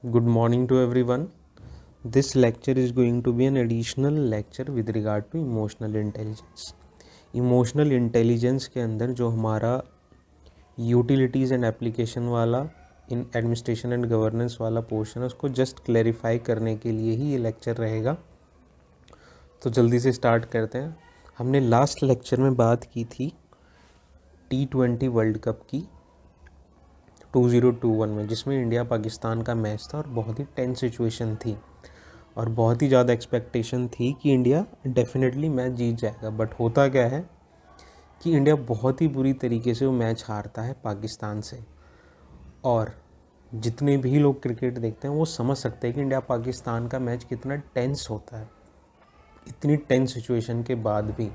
Good morning to everyone. This lecture is going to be an additional lecture with regard to emotional intelligence. Emotional intelligence के अंदर जो हमारा utilities and application वाला in administration and governance वाला portion है उसको just clarify करने के लिए ही ये लेक्चर रहेगा। तो जल्दी से स्टार्ट करते हैं। हमने लास्ट लेक्चर में बात की थी T20 वर्ल्ड कप की 2021 में, जिसमें इंडिया पाकिस्तान का मैच था और बहुत ही टेंस सिचुएशन थी और बहुत ही ज़्यादा एक्सपेक्टेशन थी कि इंडिया डेफिनेटली मैच जीत जाएगा। बट होता क्या है कि इंडिया बहुत ही बुरी तरीके से वो मैच हारता है पाकिस्तान से। और जितने भी लोग क्रिकेट देखते हैं वो समझ सकते हैं कि इंडिया पाकिस्तान का मैच कितना टेंस होता है। इतनी टेंस सिचुएशन के बाद भी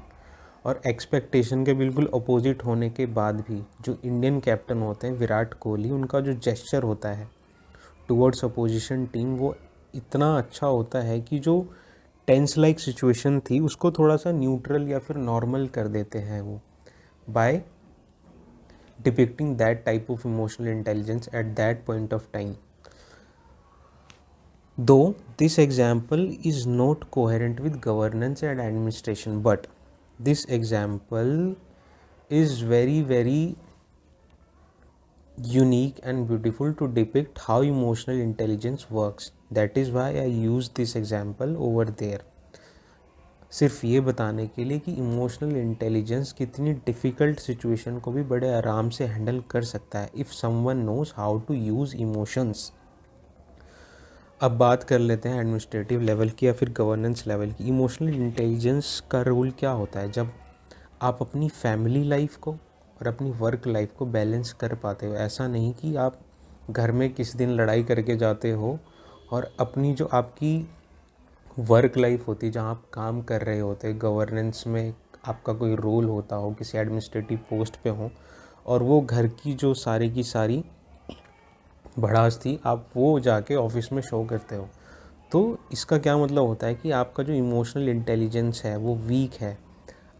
और एक्सपेक्टेशन के बिल्कुल अपोजिट होने के बाद भी जो इंडियन कैप्टन होते हैं विराट कोहली, उनका जो जेस्चर होता है टुवर्ड्स अपोजिशन टीम वो इतना अच्छा होता है कि जो टेंस लाइक सिचुएशन थी उसको थोड़ा सा न्यूट्रल या फिर नॉर्मल कर देते हैं वो by depicting that type of emotional intelligence at that point of time. Though this example is not coherent with governance and administration, but this example is very unique and beautiful to depict how emotional intelligence works. That is why I use this example over there. सिर्फ ये बताने के लिए कि emotional intelligence कितनी difficult situation को भी बड़े आराम से हैंडल कर सकता है if someone knows how to use emotions. अब बात कर लेते हैं एडमिनिस्ट्रेटिव लेवल की या फिर गवर्नेंस लेवल की। इमोशनल इंटेलिजेंस का रोल क्या होता है जब आप अपनी फैमिली लाइफ को और अपनी वर्क लाइफ को बैलेंस कर पाते हो। ऐसा नहीं कि आप घर में किस दिन लड़ाई करके जाते हो और अपनी जो आपकी वर्क लाइफ होती है जहाँ आप काम कर रहे होते गवर्नेंस में आपका कोई रोल होता हो, किसी एडमिनिस्ट्रेटिव पोस्ट पे हो और वो घर की जो सारी की सारी भड़ास थी आप वो जाके ऑफिस में शो करते हो। तो इसका क्या मतलब होता है कि आपका जो इमोशनल इंटेलिजेंस है वो वीक है।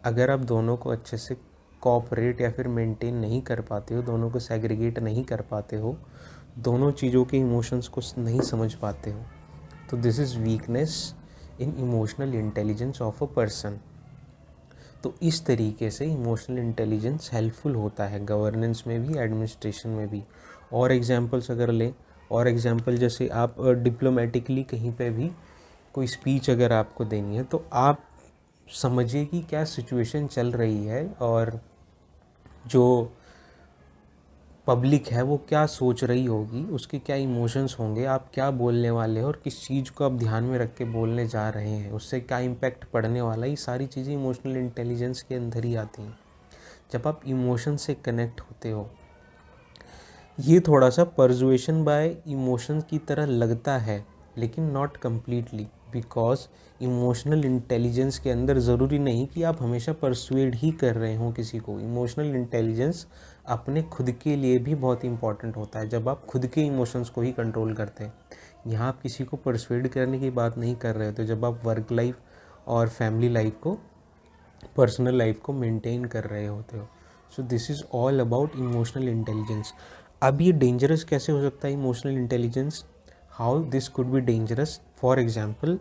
अगर आप दोनों को अच्छे से कोऑपरेट या फिर मेंटेन नहीं कर पाते हो, दोनों को सेग्रीगेट नहीं कर पाते हो, दोनों चीज़ों के इमोशंस को नहीं समझ पाते हो, तो this is weakness in emotional intelligence of a person. तो इस तरीके से इमोशनल इंटेलिजेंस हेल्पफुल होता है गवर्नेंस में भी, एडमिनिस्ट्रेशन में भी। और एग्जांपल्स अगर लें, और एग्जांपल जैसे आप डिप्लोमेटिकली कहीं पे भी कोई स्पीच अगर आपको देनी है तो आप समझिए कि क्या सिचुएशन चल रही है और जो पब्लिक है वो क्या सोच रही होगी, उसके क्या इमोशंस होंगे, आप क्या बोलने वाले हो और किस चीज़ को आप ध्यान में रख के बोलने जा रहे हैं, उससे क्या इम्पैक्ट पड़ने वाला है। ये सारी चीज़ें इमोशनल इंटेलिजेंस के अंदर ही आती हैं जब आप इमोशन से कनेक्ट होते हो। ये थोड़ा सा परजुएशन बाय इमोशन की तरह लगता है लेकिन not completely, because emotional intelligence के अंदर ज़रूरी नहीं कि आप हमेशा परसुएड ही कर रहे हों किसी को। इमोशनल इंटेलिजेंस अपने खुद के लिए भी बहुत इंपॉर्टेंट होता है जब आप खुद के इमोशंस को ही कंट्रोल करते हैं। यहाँ आप किसी को परसुएड करने की बात नहीं कर रहे हो, तो जब आप वर्क लाइफ और फैमिली लाइफ को, पर्सनल लाइफ को मेंटेन कर रहे होते हो। सो this is all about emotional intelligence. अब ये डेंजरस कैसे हो सकता है emotional intelligence, how this could be dangerous. For example,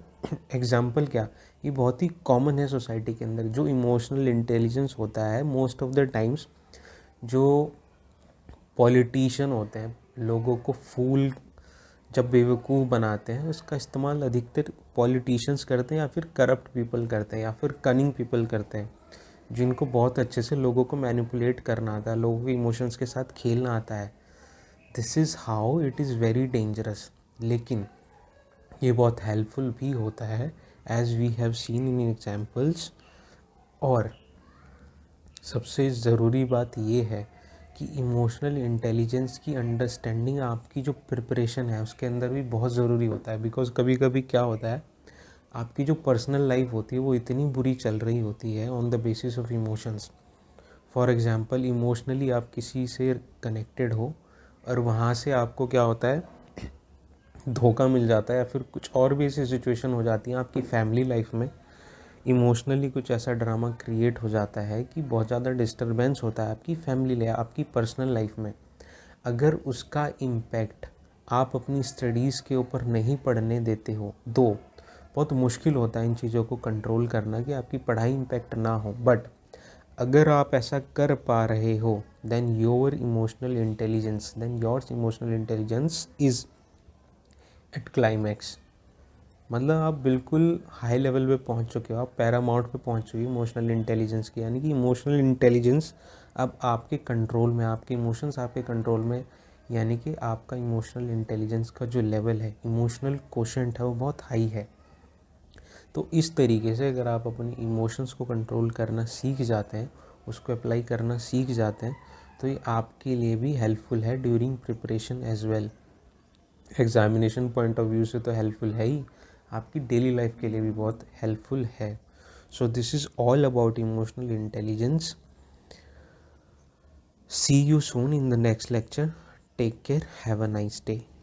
example क्या, ये बहुत ही कॉमन है सोसाइटी के अंदर। जो इमोशनल इंटेलिजेंस होता है मोस्ट ऑफ द टाइम्स जो पॉलिटिशियन होते हैं लोगों को फूल जब बेवकूफ़ बनाते हैं, उसका इस्तेमाल अधिकतर पॉलिटिशियंस करते हैं या फिर करप्ट पीपल करते हैं या फिर कनिंग पीपल करते हैं, जिनको बहुत अच्छे से लोगों को मैनिपुलेट करना आता है, लोगों के इमोशंस के साथ खेलना आता है। This is how it is very dangerous. लेकिन ये बहुत हेल्पफुल भी होता है as we have seen in examples. और सबसे ज़रूरी बात ये है कि इमोशनल इंटेलिजेंस की अंडरस्टैंडिंग, आपकी जो प्रिपरेशन है उसके अंदर भी बहुत ज़रूरी होता है। बिकॉज़ कभी कभी क्या होता है, आपकी जो पर्सनल लाइफ होती है वो इतनी बुरी चल रही होती है on the basis of emotions. For example, emotionally आप किसी से कनेक्टेड हो और वहाँ से आपको क्या होता है, धोखा मिल जाता है या फिर कुछ और भी ऐसी सिचुएशन हो जाती है आपकी फैमिली लाइफ में, इमोशनली कुछ ऐसा ड्रामा क्रिएट हो जाता है कि बहुत ज़्यादा डिस्टर्बेंस होता है आपकी फैमिली आपकी पर्सनल लाइफ में। अगर उसका इम्पैक्ट आप अपनी स्टडीज़ के ऊपर नहीं पढ़ने देते हो। 2, बहुत मुश्किल होता है इन चीज़ों को कंट्रोल करना कि आपकी पढ़ाई इम्पैक्ट ना हो, बट अगर आप ऐसा कर पा रहे हो then yours emotional intelligence is at climax. मतलब आप बिल्कुल हाई लेवल पे पहुंच चुके हो, आप पैरामाउंट पे पहुंच चुके हो इमोशनल इंटेलिजेंस की। यानी कि इमोशनल इंटेलिजेंस अब आपके कंट्रोल में, आपके इमोशंस आपके कंट्रोल में, यानी कि आपका इमोशनल इंटेलिजेंस का जो लेवल है, इमोशनल कोशेंट है, वो बहुत हाई है। तो इस तरीके से अगर आप अपने इमोशंस को कंट्रोल करना सीख जाते हैं, उसको अप्लाई करना सीख जाते हैं, तो ये आपके लिए भी हेल्पफुल है during preparation as well. Examination point of view से तो हेल्पफुल है ही, आपकी डेली लाइफ के लिए भी बहुत हेल्पफुल है। So this is all about emotional intelligence. See you soon in the next lecture. Take care, have a nice day.